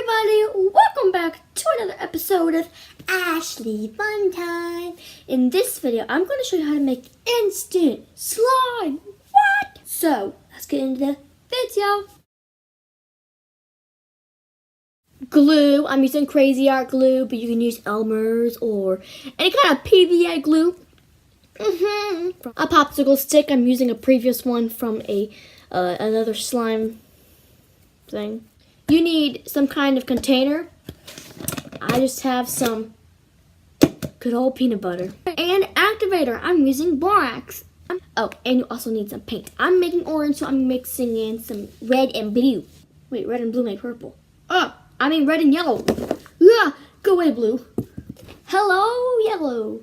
everybody, welcome back to another episode of Ashley Fun Time. In this video, I'm going to show you how to make instant slime. What? So, let's get into the video. Glue, I'm using Crazy Art glue, but you can use Elmer's or any kind of PVA glue. A popsicle stick, I'm using a previous one from another slime thing. You need some kind of container. I just have some good old peanut butter. And activator, I'm using borax. Oh, and you also need some paint. I'm making orange, so I'm mixing in some red and blue. Wait, red and blue make purple. I mean red and yellow. Go away, blue. Hello, yellow.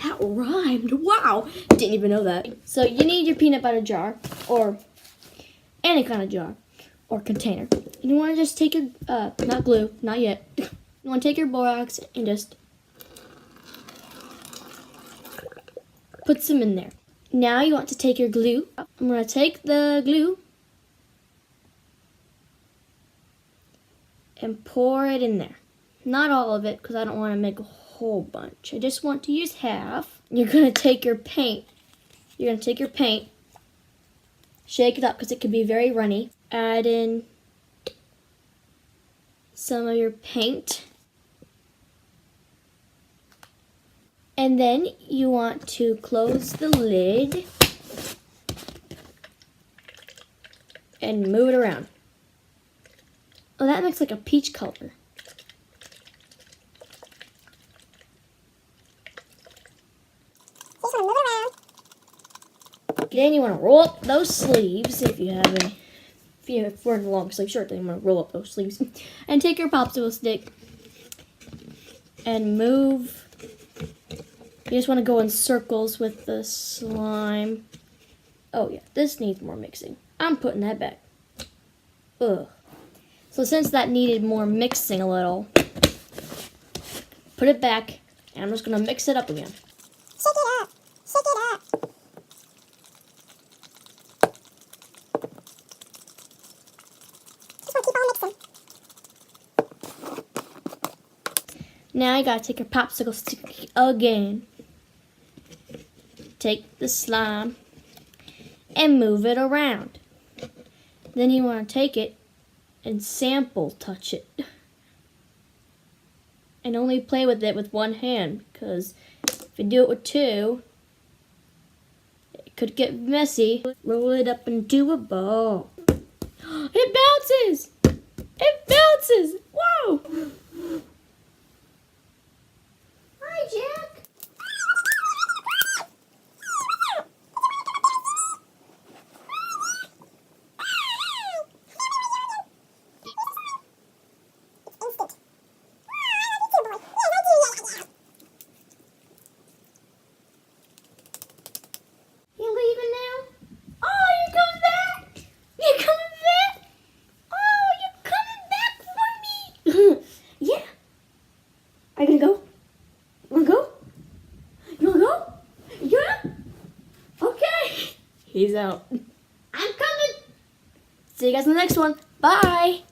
That rhymed. Wow, didn't even know that. So you need your peanut butter jar, or any kind of jar, or container. You want to just take your, not glue, not yet. You want to take your borax and just put some in there. Now you want to take your glue. I'm going to take the glue and pour it in there. Not all of it, because I don't want to make a whole bunch. I just want to use half. You're going to take your paint. Shake it up because it can be very runny. Add in some of your paint. And then you want to close the lid and move it around. Oh, that looks like a peach color. Then you want to roll up those sleeves if you have any. If you're wearing a long sleeve shirt, then you want to roll up those sleeves. And take your popsicle stick and move. You just want to go in circles with the slime. Oh yeah, this needs more mixing. I'm putting that back. Ugh. So since that needed more mixing a little, put it back, and I'm just going to mix it up again. Shake it up. Shake it up. Now you gotta take your popsicle stick again. Take the slime and move it around. Then you want to take it and sample touch it. And only play with it with one hand, because if you do it with two, it could get messy. Roll it up into a ball. It bounces! It bounces! Whoa! Hi, Jack. You leaving now? Oh, you're coming back? You're coming back? Oh, you're coming back for me? Yeah. Are you gonna go? You wanna go? You wanna go? Yeah? Okay. He's out. I'm coming. See you guys in the next one. Bye.